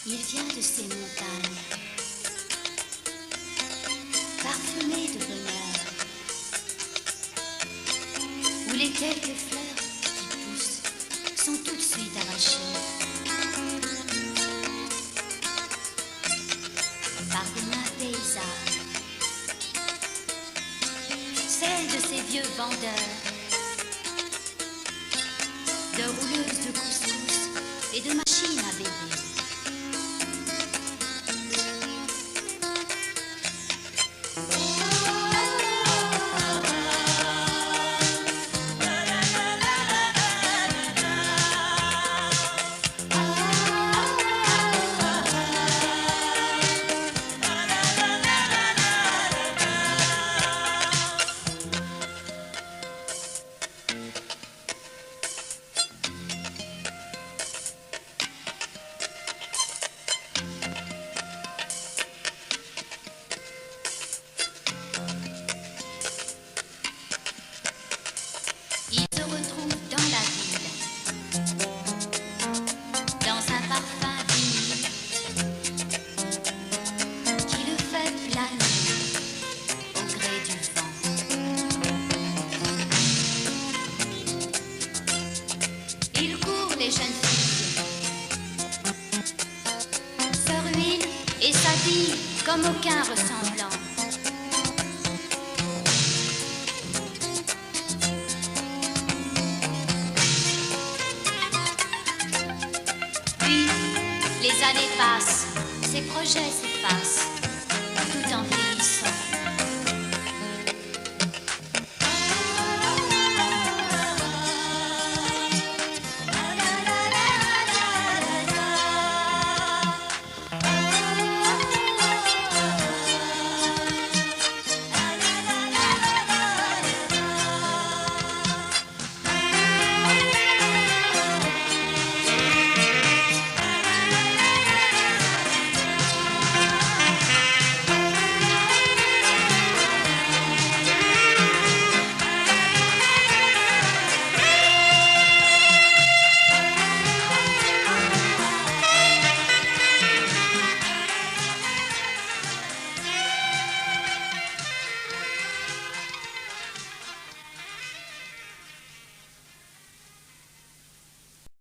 Il vient de ces montagnes, parfumées de bonheur, où les quelques fleurs qui poussent sont tout de suite arrachées par des mains paysannes, celles de ces vieux vendeurs de rouleuses de couscous et de machines à bébé. Il se retrouve dans la ville, dans un parfum vinyle qui le fait planer au gré du vent. Il court les jeunes filles, se ruine et s'habille comme aucun ressemblant. Les années passent, ses projets s'effacent.